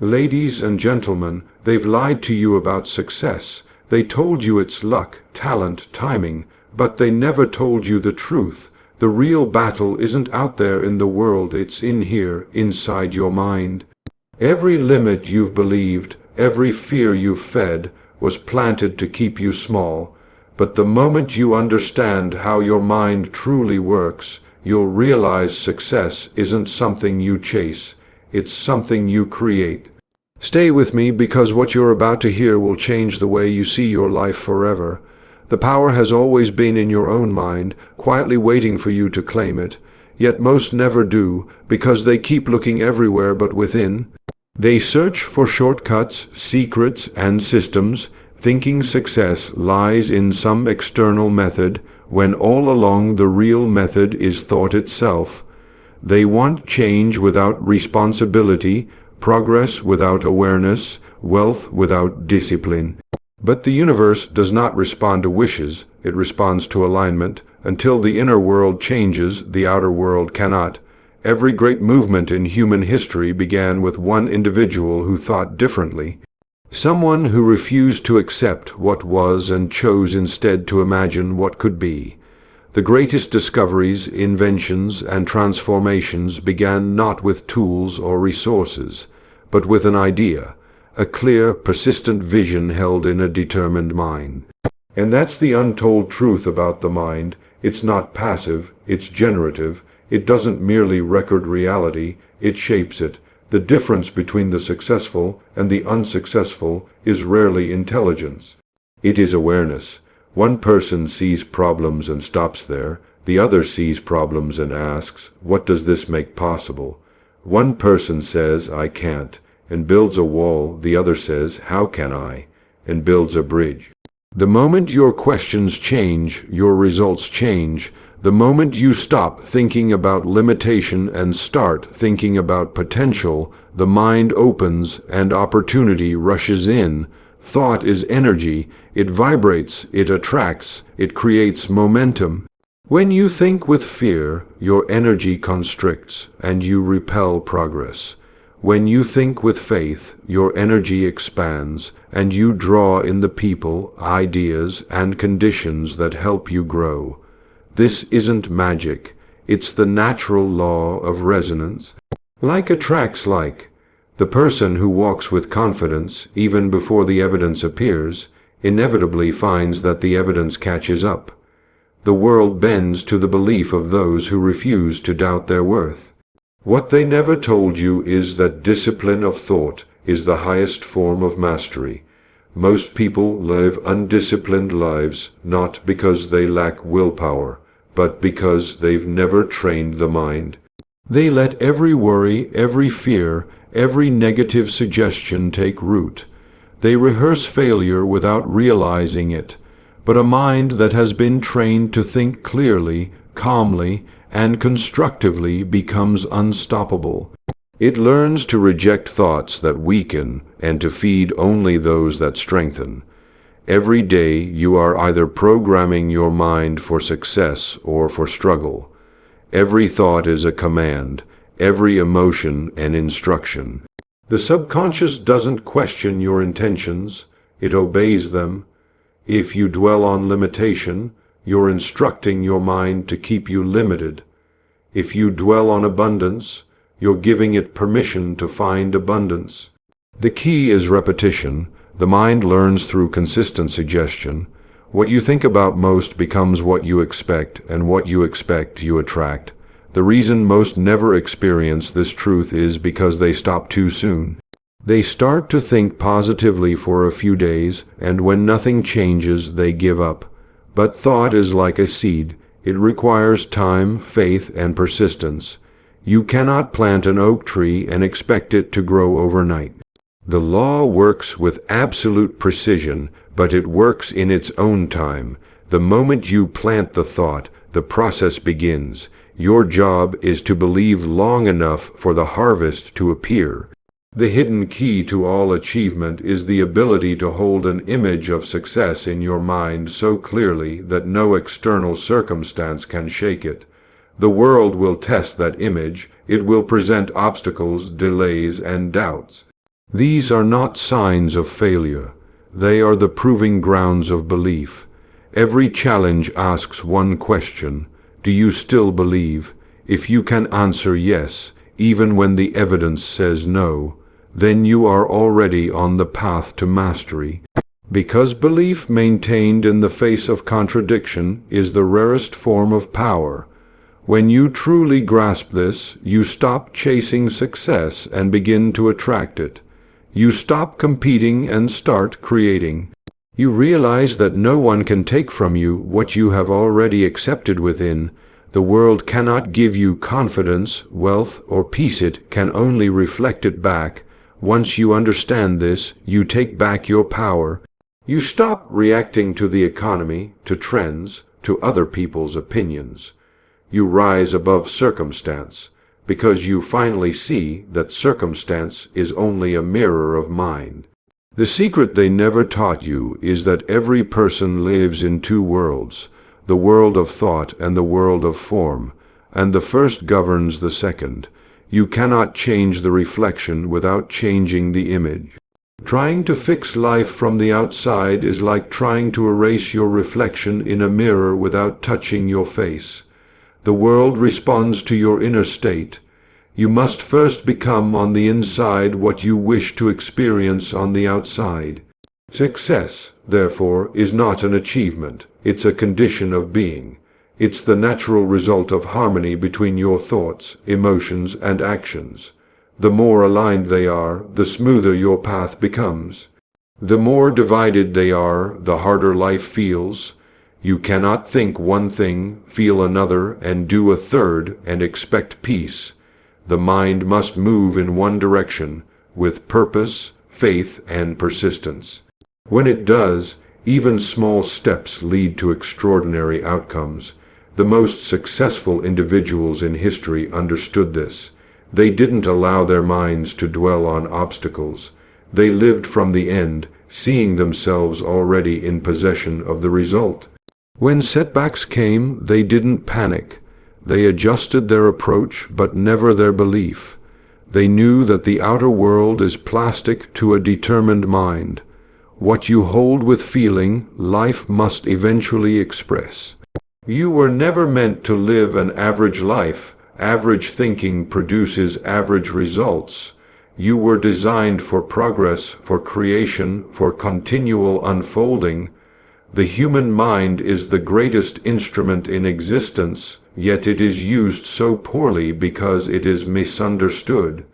Ladies and gentlemen, they've lied to you about success. They told you it's luck, talent, timing, but they never told you the truth. The real battle isn't out there in the world, it's in here, inside your mind. Every limit you've believed, every fear you've fed, was planted to keep you small. But the moment you understand how your mind truly works, you'll realize success isn't something you chase, it's something you create. Stay with me, because what you're about to hear will change the way you see your life forever. The power has always been in your own mind, quietly waiting for you to claim it. Yet most never do, because they keep looking everywhere but within. They search for shortcuts, secrets, and systems, thinking success lies in some external method, when all along the real method is thought itself. They want change without responsibility, progress without awareness, wealth without discipline. But the universe does not respond to wishes, it responds to alignment. Until the inner world changes, the outer world cannot. Every great movement in human history began with one individual who thought differently. Someone who refused to accept what was and chose instead to imagine what could be. The greatest discoveries, inventions, and transformations began not with tools or resources, but with an idea, a clear, persistent vision held in a determined mind. And that's the untold truth about the mind. It's not passive, it's generative. It doesn't merely record reality, it shapes it. The difference between the successful and the unsuccessful is rarely intelligence. It is awareness. One person sees problems and stops there. The other sees problems and asks, what does this make possible? One person says, I can't, and builds a wall. The other says, how can I, and builds a bridge. The moment your questions change, your results change. The moment you stop thinking about limitation and start thinking about potential, the mind opens and opportunity rushes in. Thought is energy. It vibrates, it attracts, it creates momentum. When you think with fear, your energy constricts and you repel progress. When you think with faith, your energy expands and you draw in the people, ideas, and conditions that help you grow. This isn't magic, it's the natural law of resonance. Like attracts like. The person who walks with confidence, even before the evidence appears, inevitably finds that the evidence catches up. The world bends to the belief of those who refuse to doubt their worth. What they never told you is that discipline of thought is the highest form of mastery. Most people live undisciplined lives, not because they lack willpower, but because they've never trained the mind. They let every worry, every fear, every negative suggestion take root. They rehearse failure without realizing it. But a mind that has been trained to think clearly, calmly, and constructively becomes unstoppable. It learns to reject thoughts that weaken and to feed only those that strengthen. Every day you are either programming your mind for success or for struggle. Every thought is a command, every emotion an instruction. The subconscious doesn't question your intentions, it obeys them. If you dwell on limitation, you're instructing your mind to keep you limited. If you dwell on abundance, you're giving it permission to find abundance. The key is repetition. The mind learns through consistent suggestion. What you think about most becomes what you expect, and what you expect you attract. The reason most never experience this truth is because they stop too soon. They start to think positively for a few days, and when nothing changes, they give up. But thought is like a seed. It requires time, faith, and persistence. You cannot plant an oak tree and expect it to grow overnight. The law works with absolute precision, but it works in its own time. The moment you plant the thought, the process begins. Your job is to believe long enough for the harvest to appear. The hidden key to all achievement is the ability to hold an image of success in your mind so clearly that no external circumstance can shake it. The world will test that image. It will present obstacles, delays, and doubts. These are not signs of failure. They are the proving grounds of belief. Every challenge asks one question: do you still believe? If you can answer yes, even when the evidence says no, then you are already on the path to mastery. Because belief maintained in the face of contradiction is the rarest form of power. When you truly grasp this, you stop chasing success and begin to attract it. You stop competing and start creating. You realize that no one can take from you what you have already accepted within. The world cannot give you confidence, wealth, or peace. It can only reflect it back. Once you understand this, you take back your power. You stop reacting to the economy, to trends, to other people's opinions. You rise above circumstance, because you finally see that circumstance is only a mirror of mind. The secret they never taught you is that every person lives in two worlds, the world of thought and the world of form, and the first governs the second. You cannot change the reflection without changing the image. Trying to fix life from the outside is like trying to erase your reflection in a mirror without touching your face. The world responds to your inner state. You must first become on the inside what you wish to experience on the outside. Success, therefore, is not an achievement. It's a condition of being. It's the natural result of harmony between your thoughts, emotions, and actions. The more aligned they are, the smoother your path becomes. The more divided they are, the harder life feels. You cannot think one thing, feel another, and do a third, and expect peace. The mind must move in one direction, with purpose, faith, and persistence. When it does, even small steps lead to extraordinary outcomes. The most successful individuals in history understood this. They didn't allow their minds to dwell on obstacles. They lived from the end, seeing themselves already in possession of the result. When setbacks came, they didn't panic. They adjusted their approach, but never their belief. They knew that the outer world is plastic to a determined mind. What you hold with feeling, life must eventually express. You were never meant to live an average life. Average thinking produces average results. You were designed for progress, for creation, for continual unfolding. The human mind is the greatest instrument in existence, yet it is used so poorly because it is misunderstood.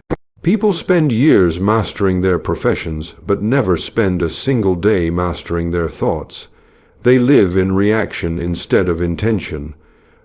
People spend years mastering their professions, but never spend a single day mastering their thoughts. They live in reaction instead of intention.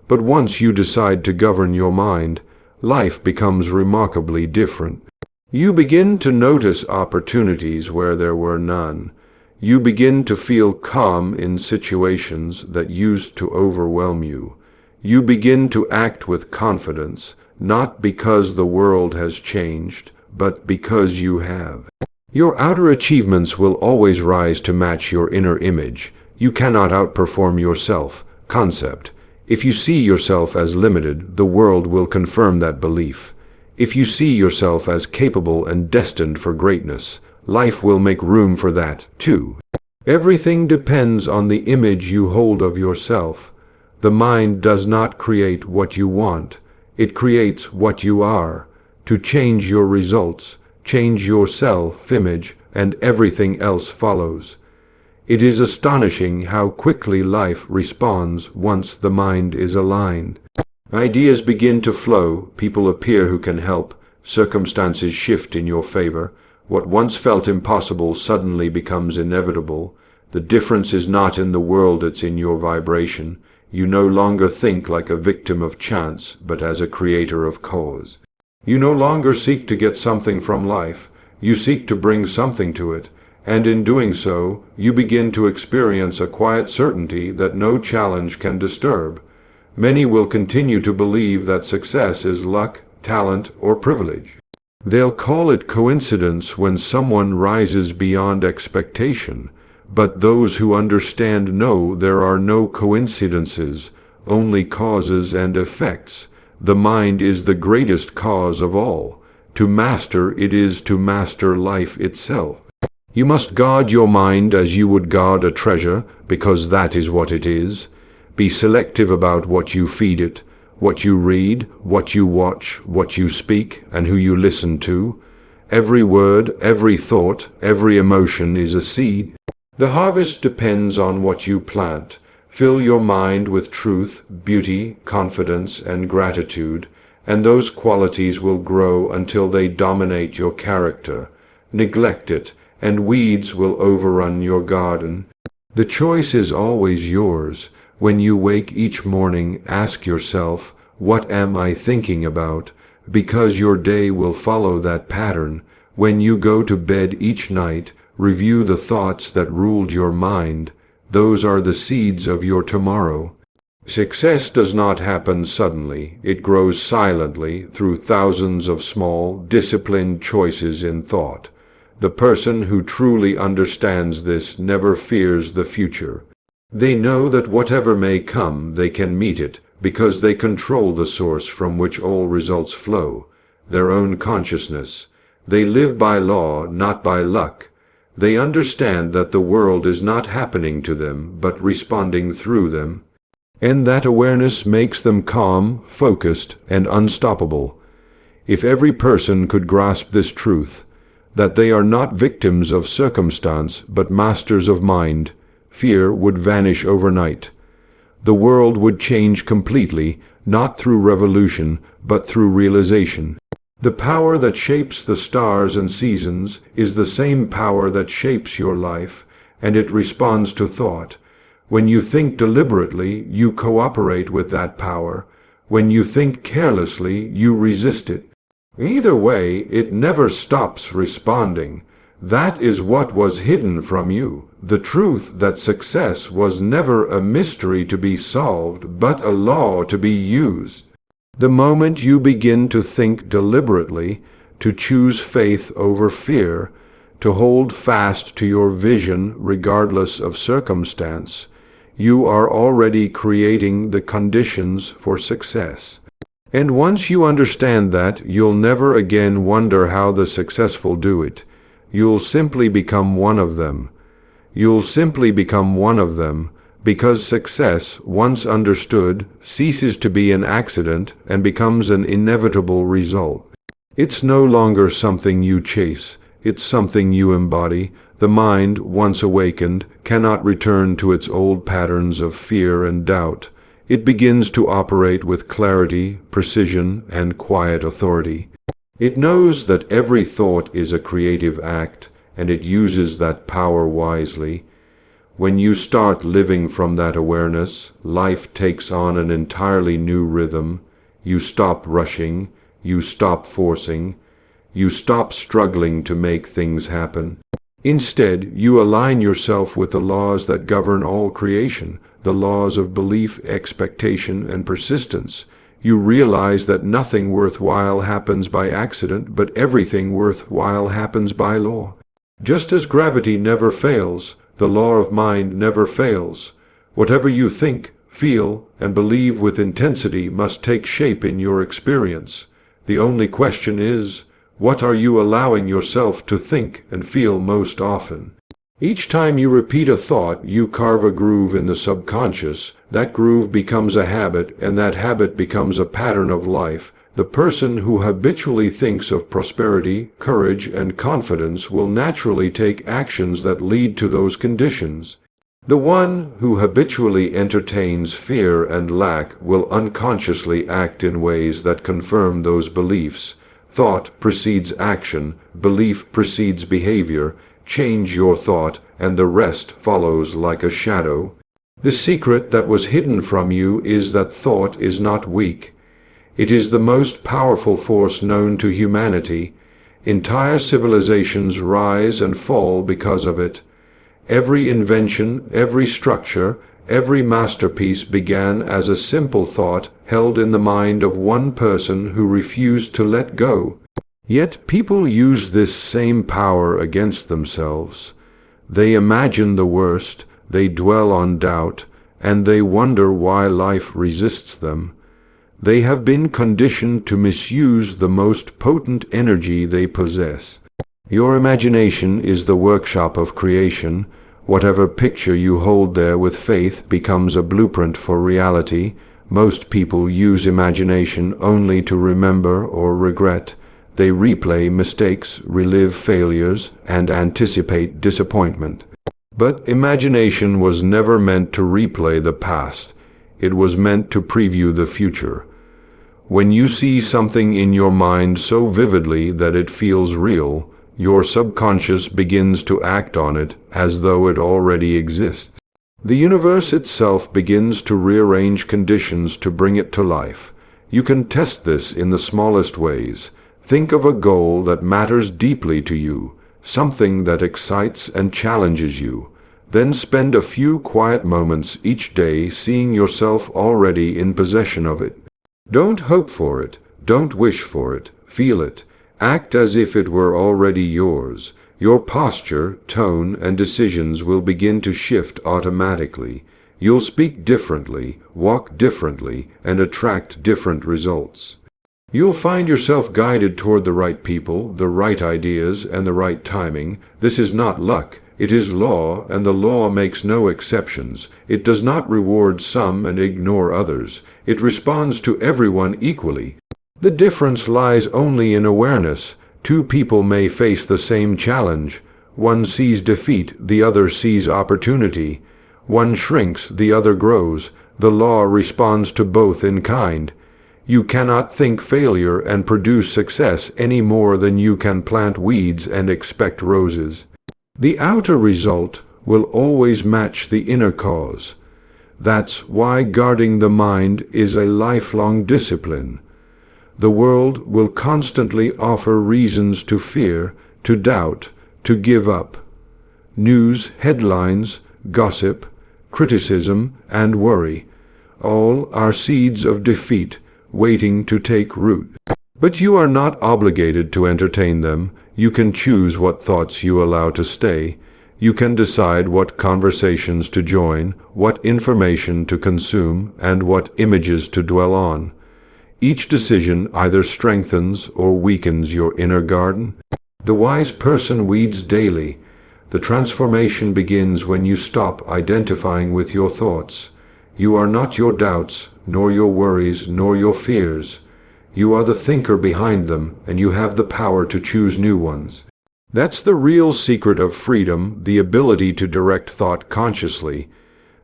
But once you decide to govern your mind, life becomes remarkably different. You begin to notice opportunities where there were none. You begin to feel calm in situations that used to overwhelm you. You begin to act with confidence, not because the world has changed, but because you have. Your outer achievements will always rise to match your inner image. You cannot outperform your self-concept. If you see yourself as limited, the world will confirm that belief. If you see yourself as capable and destined for greatness, life will make room for that, too. Everything depends on the image you hold of yourself. The mind does not create what you want. It creates what you are. To change your results, change your self-image, and everything else follows. It is astonishing how quickly life responds once the mind is aligned. Ideas begin to flow, people appear who can help, circumstances shift in your favor. What once felt impossible suddenly becomes inevitable. The difference is not in the world, it's in your vibration. You no longer think like a victim of chance, but as a creator of cause. You no longer seek to get something from life. You seek to bring something to it. And in doing so, you begin to experience a quiet certainty that no challenge can disturb. Many will continue to believe that success is luck, talent, or privilege. They'll call it coincidence when someone rises beyond expectation. But those who understand know there are no coincidences, only causes and effects. The mind is the greatest cause of all. To master it is to master life itself. You must guard your mind as you would guard a treasure, because that is what it is. Be selective about what you feed it, what you read, what you watch, what you speak, and who you listen to. Every word, every thought, every emotion is a seed. The harvest depends on what you plant. Fill your mind with truth, beauty, confidence, and gratitude, and those qualities will grow until they dominate your character. Neglect it, and weeds will overrun your garden. The choice is always yours. When you wake each morning, ask yourself, what am I thinking about? Because your day will follow that pattern. When you go to bed each night, review the thoughts that ruled your mind. Those are the seeds of your tomorrow. Success does not happen suddenly. It grows silently through thousands of small, disciplined choices in thought. The person who truly understands this never fears the future. They know that whatever may come, they can meet it, because they control the source from which all results flow, their own consciousness. They live by law, not by luck. They understand that the world is not happening to them, but responding through them. And that awareness makes them calm, focused, and unstoppable. If every person could grasp this truth, that they are not victims of circumstance, but masters of mind, fear would vanish overnight. The world would change completely, not through revolution, but through realization. The power that shapes the stars and seasons is the same power that shapes your life, and it responds to thought. When you think deliberately, you cooperate with that power. When you think carelessly, you resist it. Either way, it never stops responding. That is what was hidden from you, the truth that success was never a mystery to be solved, but a law to be used. The moment you begin to think deliberately, to choose faith over fear, to hold fast to your vision regardless of circumstance, you are already creating the conditions for success. And once you understand that, you'll never again wonder how the successful do it. You'll simply become one of them. You'll simply become one of them, because success, once understood, ceases to be an accident and becomes an inevitable result. It's no longer something you chase, it's something you embody. The mind, once awakened, cannot return to its old patterns of fear and doubt. It begins to operate with clarity, precision, and quiet authority. It knows that every thought is a creative act, and it uses that power wisely. When you start living from that awareness, life takes on an entirely new rhythm. You stop rushing, you stop forcing, you stop struggling to make things happen. Instead, you align yourself with the laws that govern all creation, the laws of belief, expectation, and persistence. You realize that nothing worthwhile happens by accident, but everything worthwhile happens by law. Just as gravity never fails, the law of mind never fails. Whatever you think, feel, and believe with intensity must take shape in your experience. The only question is, what are you allowing yourself to think and feel most often? Each time you repeat a thought, you carve a groove in the subconscious. That groove becomes a habit, and that habit becomes a pattern of life. The person who habitually thinks of prosperity, courage, and confidence will naturally take actions that lead to those conditions. The one who habitually entertains fear and lack will unconsciously act in ways that confirm those beliefs. Thought precedes action, belief precedes behavior. Change your thought, and the rest follows like a shadow. The secret that was hidden from you is that thought is not weak. It is the most powerful force known to humanity. Entire civilizations rise and fall because of it. Every invention, every structure, every masterpiece began as a simple thought held in the mind of one person who refused to let go. Yet people use this same power against themselves. They imagine the worst, they dwell on doubt, and they wonder why life resists them. They have been conditioned to misuse the most potent energy they possess. Your imagination is the workshop of creation. Whatever picture you hold there with faith becomes a blueprint for reality. Most people use imagination only to remember or regret. They replay mistakes, relive failures, and anticipate disappointment. But imagination was never meant to replay the past. It was meant to preview the future. When you see something in your mind so vividly that it feels real, your subconscious begins to act on it as though it already exists. The universe itself begins to rearrange conditions to bring it to life. You can test this in the smallest ways. Think of a goal that matters deeply to you, something that excites and challenges you. Then spend a few quiet moments each day seeing yourself already in possession of it. Don't hope for it, don't wish for it, feel it. Act as if it were already yours. Your posture, tone, and decisions will begin to shift automatically. You'll speak differently, walk differently, and attract different results. You'll find yourself guided toward the right people, the right ideas, and the right timing. This is not luck. It is law, and the law makes no exceptions. It does not reward some and ignore others. It responds to everyone equally. The difference lies only in awareness. Two people may face the same challenge. One sees defeat, the other sees opportunity. One shrinks, the other grows. The law responds to both in kind. You cannot think failure and produce success any more than you can plant weeds and expect roses. The outer result will always match the inner cause. That's why guarding the mind is a lifelong discipline. The world will constantly offer reasons to fear, to doubt, to give up. News, headlines, gossip, criticism, and worry, all are seeds of defeat waiting to take root. But you are not obligated to entertain them. You can choose what thoughts you allow to stay. You can decide what conversations to join, what information to consume, and what images to dwell on. Each decision either strengthens or weakens your inner garden. The wise person weeds daily. The transformation begins when you stop identifying with your thoughts. You are not your doubts, nor your worries, nor your fears. You are the thinker behind them, and you have the power to choose new ones. That's the real secret of freedom, the ability to direct thought consciously.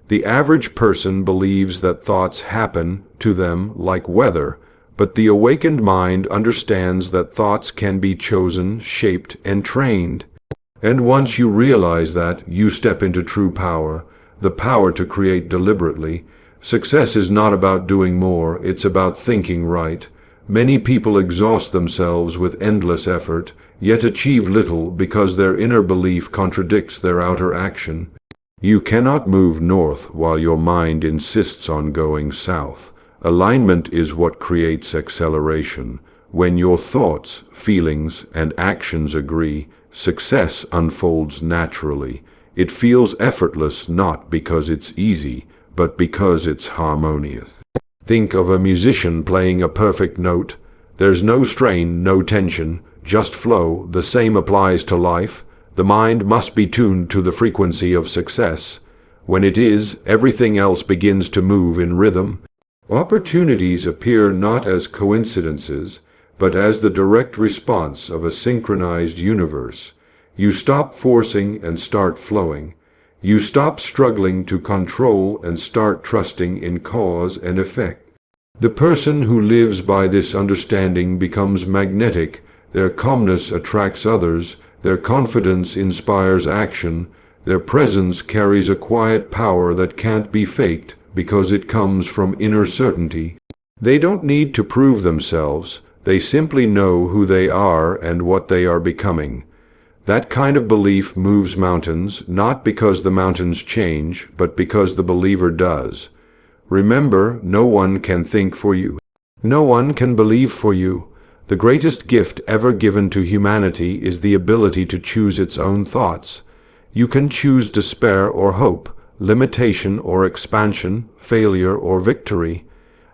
The average person believes that thoughts happen to them like weather, but the awakened mind understands that thoughts can be chosen, shaped, and trained. And once you realize that, you step into true power, the power to create deliberately. Success is not about doing more, it's about thinking right. Many people exhaust themselves with endless effort, yet achieve little because their inner belief contradicts their outer action. You cannot move north while your mind insists on going south. Alignment is what creates acceleration. When your thoughts, feelings, and actions agree, success unfolds naturally. It feels effortless not because it's easy, but because it's harmonious. Think of a musician playing a perfect note. There's no strain, no tension, just flow. The same applies to life. The mind must be tuned to the frequency of success. When it is, everything else begins to move in rhythm. Opportunities appear not as coincidences, but as the direct response of a synchronized universe. You stop forcing and start flowing. You stop struggling to control and start trusting in cause and effect. The person who lives by this understanding becomes magnetic. Their calmness attracts others. Their confidence inspires action. Their presence carries a quiet power that can't be faked because it comes from inner certainty. They don't need to prove themselves. They simply know who they are and what they are becoming. That kind of belief moves mountains, not because the mountains change, but because the believer does. Remember, no one can think for you. No one can believe for you. The greatest gift ever given to humanity is the ability to choose its own thoughts. You can choose despair or hope, limitation or expansion, failure or victory.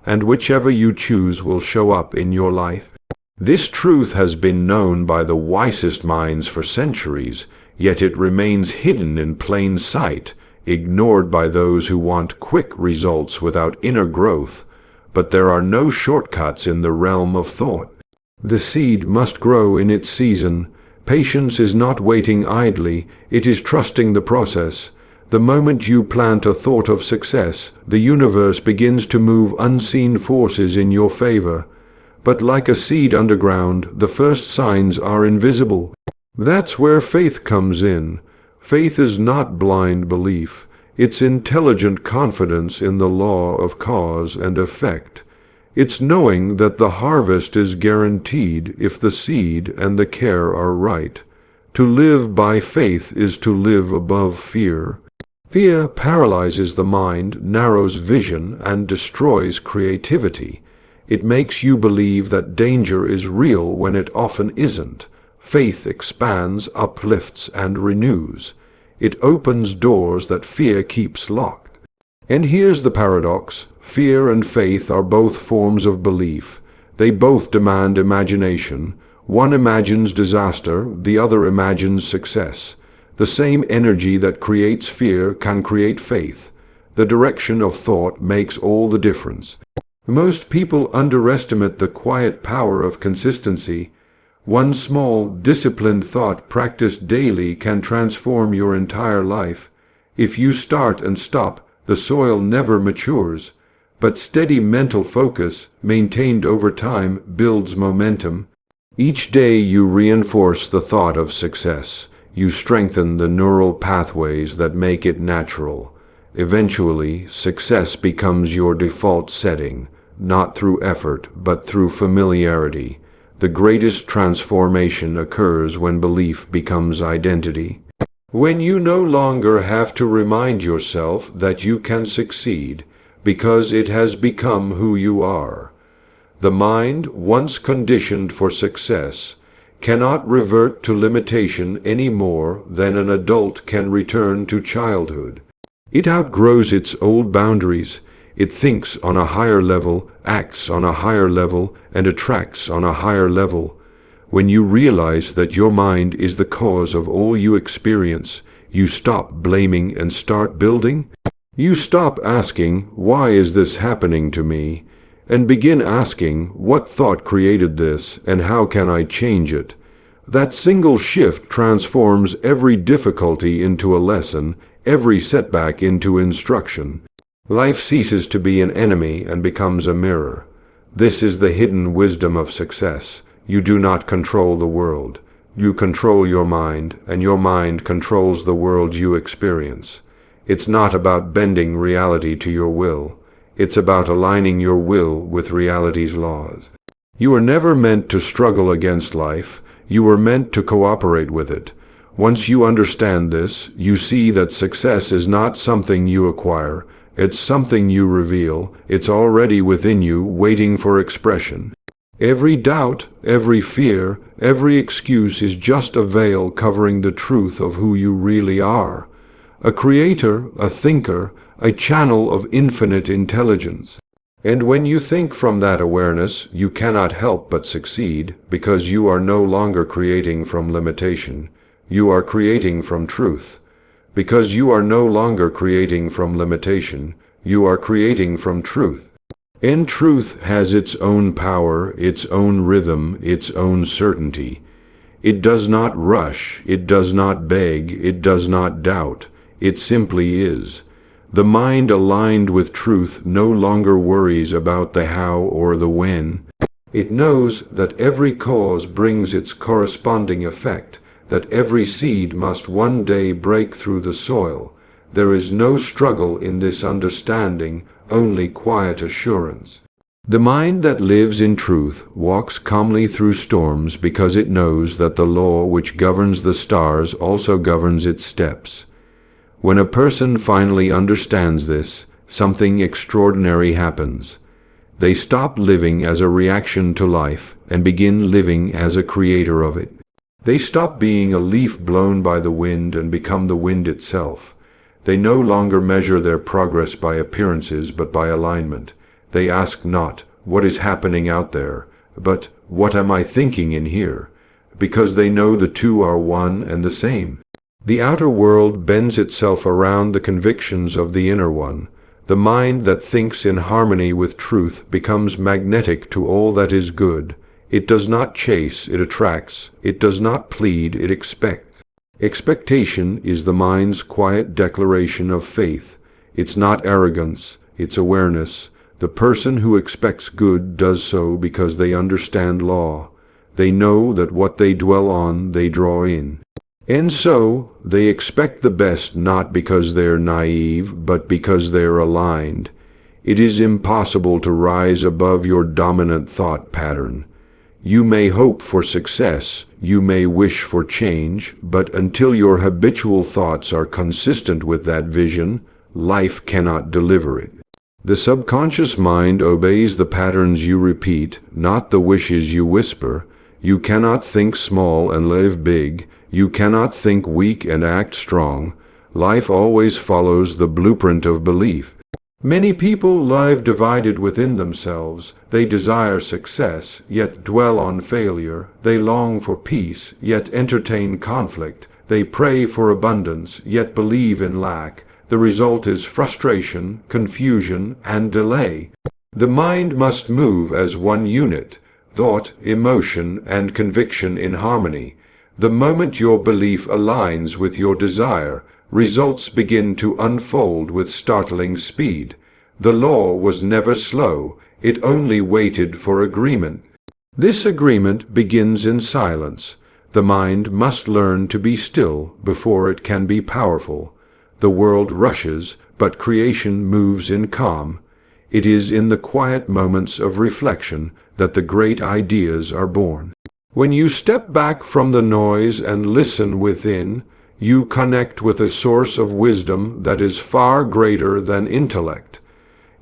and whichever you choose will show up in your life. This truth has been known by the wisest minds for centuries, yet it remains hidden in plain sight, ignored by those who want quick results without inner growth. But there are no shortcuts in the realm of thought. The seed must grow in its season. Patience is not waiting idly, it is trusting the process. The moment you plant a thought of success, the universe begins to move unseen forces in your favor. But like a seed underground, the first signs are invisible. That's where faith comes in. Faith is not blind belief. It's intelligent confidence in the law of cause and effect. It's knowing that the harvest is guaranteed if the seed and the care are right. To live by faith is to live above fear. Fear paralyzes the mind, narrows vision, and destroys creativity. It makes you believe that danger is real when it often isn't. Faith expands, uplifts, and renews. It opens doors that fear keeps locked. And here's the paradox. Fear and faith are both forms of belief. They both demand imagination. One imagines disaster, the other imagines success. The same energy that creates fear can create faith. The direction of thought makes all the difference. Most people underestimate the quiet power of consistency. One small, disciplined thought practiced daily can transform your entire life. If you start and stop, the soil never matures. But steady mental focus, maintained over time, builds momentum. Each day you reinforce the thought of success. You strengthen the neural pathways that make it natural. Eventually, success becomes your default setting, not through effort, but through familiarity. The greatest transformation occurs when belief becomes identity. When you no longer have to remind yourself that you can succeed, because it has become who you are. The mind, once conditioned for success, cannot revert to limitation any more than an adult can return to childhood. It outgrows its old boundaries. It thinks on a higher level, acts on a higher level, and attracts on a higher level. When you realize that your mind is the cause of all you experience, you stop blaming and start building. You stop asking, "Why is this happening to me?" and begin asking, "What thought created this, and how can I change it?" That single shift transforms every difficulty into a lesson, every setback into instruction. Life ceases to be an enemy and becomes a mirror. This is the hidden wisdom of success. You do not control the world. You control your mind, and your mind controls the world you experience. It's not about bending reality to your will. It's about aligning your will with reality's laws. You were never meant to struggle against life. You were meant to cooperate with it. Once you understand this, you see that success is not something you acquire. It's something you reveal. It's already within you, waiting for expression. Every doubt, every fear, every excuse is just a veil covering the truth of who you really are. A creator, a thinker, a channel of infinite intelligence. And when you think from that awareness, you cannot help but succeed, because you are no longer creating from limitation. You are creating from truth. Because you are no longer creating from limitation, you are creating from truth. And truth has its own power, its own rhythm, its own certainty. It does not rush, it does not beg, it does not doubt. It simply is. The mind aligned with truth no longer worries about the how or the when. It knows that every cause brings its corresponding effect, that every seed must one day break through the soil. There is no struggle in this understanding, only quiet assurance. The mind that lives in truth walks calmly through storms because it knows that the law which governs the stars also governs its steps. When a person finally understands this, something extraordinary happens. They stop living as a reaction to life and begin living as a creator of it. They stop being a leaf blown by the wind and become the wind itself. They no longer measure their progress by appearances but by alignment. They ask not, "What is happening out there?" but "What am I thinking in here?" because they know the two are one and the same. The outer world bends itself around the convictions of the inner one. The mind that thinks in harmony with truth becomes magnetic to all that is good. It does not chase, it attracts. It does not plead, it expects. Expectation is the mind's quiet declaration of faith. It's not arrogance, it's awareness. The person who expects good does so because they understand law. They know that what they dwell on, they draw in. And so, they expect the best not because they're naive, but because they're aligned. It is impossible to rise above your dominant thought pattern. You may hope for success, you may wish for change, but until your habitual thoughts are consistent with that vision, life cannot deliver it. The subconscious mind obeys the patterns you repeat, not the wishes you whisper. You cannot think small and live big. You cannot think weak and act strong. Life always follows the blueprint of belief. Many people live divided within themselves. They desire success, yet dwell on failure. They long for peace, yet entertain conflict. They pray for abundance, yet believe in lack. The result is frustration, confusion, and delay. The mind must move as one unit, thought, emotion, and conviction in harmony. The moment your belief aligns with your desire, results begin to unfold with startling speed. The law was never slow, it only waited for agreement. This agreement begins in silence. The mind must learn to be still before it can be powerful. The world rushes, but creation moves in calm. It is in the quiet moments of reflection that the great ideas are born. When you step back from the noise and listen within, you connect with a source of wisdom that is far greater than intellect.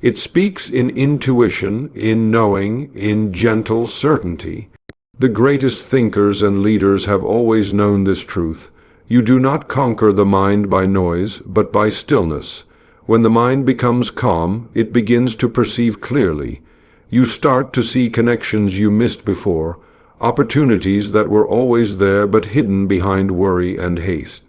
It speaks in intuition, in knowing, in gentle certainty. The greatest thinkers and leaders have always known this truth. You do not conquer the mind by noise, but by stillness. When the mind becomes calm, it begins to perceive clearly. You start to see connections you missed before, opportunities that were always there but hidden behind worry and haste.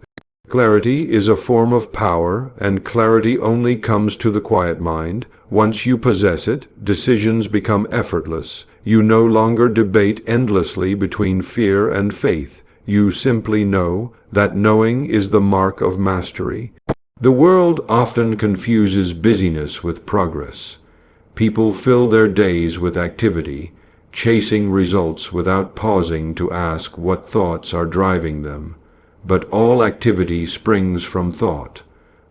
Clarity is a form of power, and clarity only comes to the quiet mind. Once you possess it, decisions become effortless. You no longer debate endlessly between fear and faith. You simply know. That knowing is the mark of mastery. The world often confuses busyness with progress. People fill their days with activity, chasing results without pausing to ask what thoughts are driving them. But all activity springs from thought.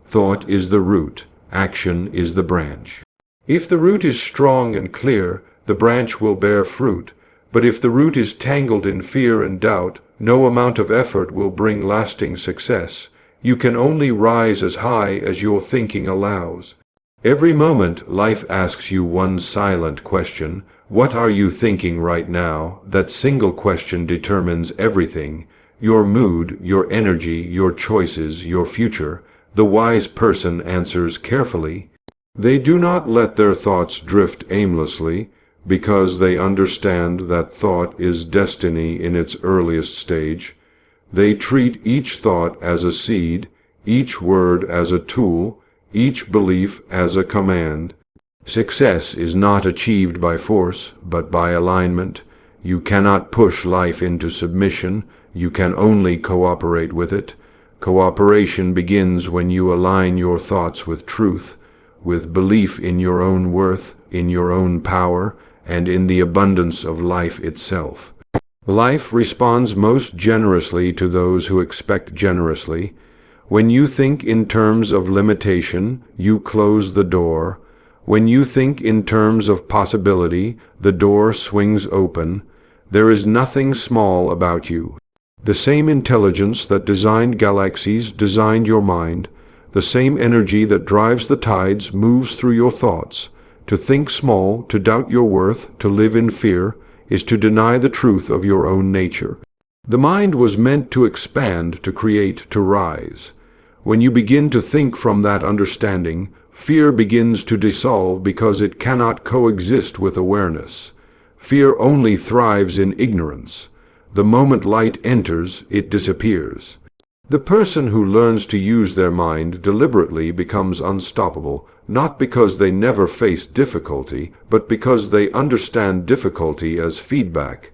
Thought is the root, action is the branch. If the root is strong and clear, the branch will bear fruit. But if the root is tangled in fear and doubt, no amount of effort will bring lasting success. You can only rise as high as your thinking allows. Every moment, life asks you one silent question. What are you thinking right now? That single question determines everything. Your mood, your energy, your choices, your future. The wise person answers carefully. They do not let their thoughts drift aimlessly, because they understand that thought is destiny in its earliest stage. They treat each thought as a seed, each word as a tool, each belief as a command. Success is not achieved by force, but by alignment. You cannot push life into submission. You can only cooperate with it. Cooperation begins when you align your thoughts with truth, with belief in your own worth, in your own power, and in the abundance of life itself. Life responds most generously to those who expect generously. When you think in terms of limitation, you close the door. When you think in terms of possibility, the door swings open. There is nothing small about you. The same intelligence that designed galaxies designed your mind. The same energy that drives the tides moves through your thoughts. To think small, to doubt your worth, to live in fear, is to deny the truth of your own nature. The mind was meant to expand, to create, to rise. When you begin to think from that understanding, Fear begins to dissolve because it cannot coexist with awareness. Fear only thrives in ignorance. The moment light enters, it disappears. The person who learns to use their mind deliberately becomes unstoppable, not because they never face difficulty, but because they understand difficulty as feedback.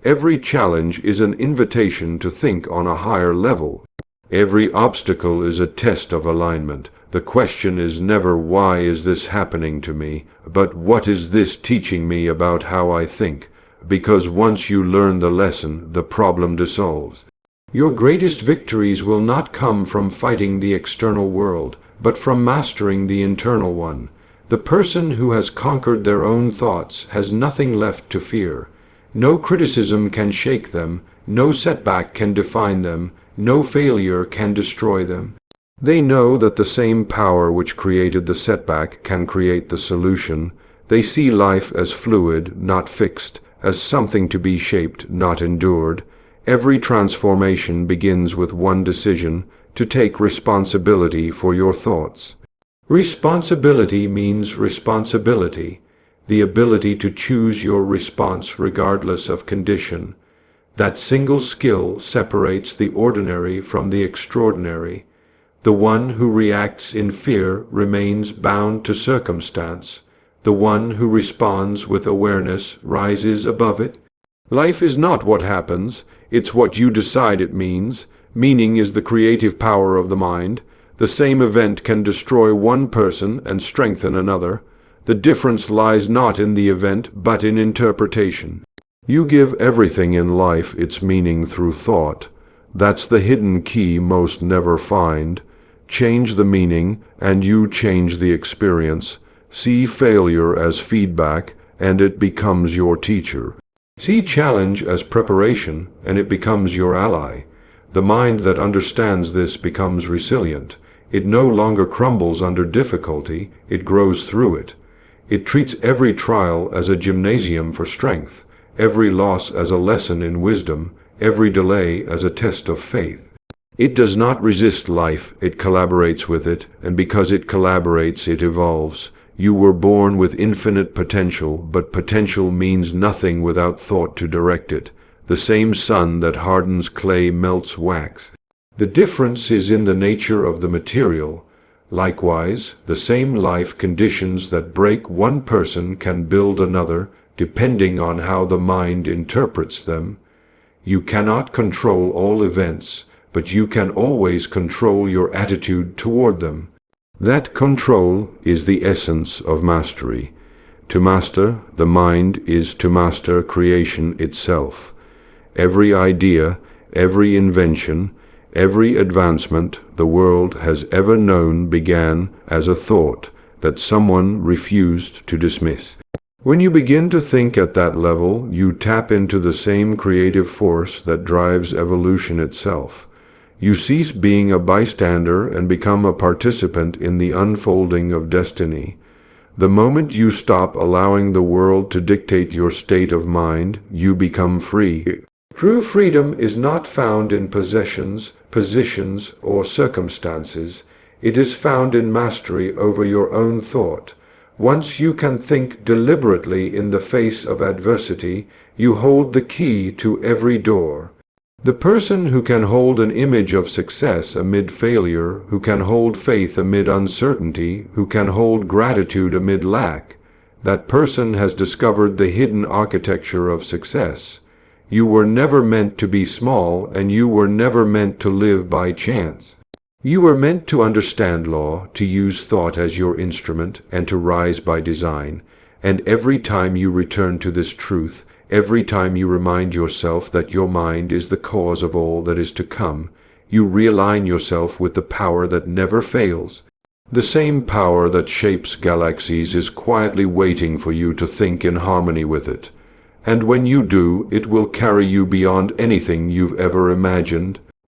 Every challenge is an invitation to think on a higher level. Every obstacle is a test of alignment. The question is never, why is this happening to me, but what is this teaching me about how I think? Because once you learn the lesson, the problem dissolves. Your greatest victories will not come from fighting the external world, but from mastering the internal one. The person who has conquered their own thoughts has nothing left to fear. No criticism can shake them, no setback can define them, no failure can destroy them. They know that the same power which created the setback can create the solution. They see life as fluid, not fixed, as something to be shaped, not endured. Every transformation begins with one decision: to take responsibility for your thoughts. Responsibility means responsibility, the ability to choose your response regardless of condition. That single skill separates the ordinary from the extraordinary. The one who reacts in fear remains bound to circumstance. The one who responds with awareness rises above it. Life is not what happens, it's what you decide it means. Meaning is the creative power of the mind. The same event can destroy one person and strengthen another. The difference lies not in the event, but in interpretation. You give everything in life its meaning through thought. That's the hidden key most never find. Change the meaning, and you change the experience. See failure as feedback, and it becomes your teacher. See challenge as preparation, and it becomes your ally. The mind that understands this becomes resilient. It no longer crumbles under difficulty, it grows through it. It treats every trial as a gymnasium for strength, every loss as a lesson in wisdom, every delay as a test of faith. It does not resist life, it collaborates with it, and because it collaborates, it evolves. You were born with infinite potential, but potential means nothing without thought to direct it. The same sun that hardens clay melts wax. The difference is in the nature of the material. Likewise, the same life conditions that break one person can build another, depending on how the mind interprets them. You cannot control all events, but you can always control your attitude toward them. That control is the essence of mastery. To master the mind is to master creation itself. Every idea, every invention, every advancement the world has ever known began as a thought that someone refused to dismiss. When you begin to think at that level, you tap into the same creative force that drives evolution itself. You cease being a bystander and become a participant in the unfolding of destiny. The moment you stop allowing the world to dictate your state of mind, you become free. True freedom is not found in possessions, positions, or circumstances. It is found in mastery over your own thought. Once you can think deliberately in the face of adversity, you hold the key to every door. The person who can hold an image of success amid failure, who can hold faith amid uncertainty, who can hold gratitude amid lack, that person has discovered the hidden architecture of success. You were never meant to be small, and you were never meant to live by chance. You were meant to understand law, to use thought as your instrument, and to rise by design. And every time you return to this truth, every time you remind yourself that your mind is the cause of all that is to come, you realign yourself with the power that never fails. The same power that shapes galaxies is quietly waiting for you to think in harmony with it. And when you do, it will carry you beyond anything you've ever imagined.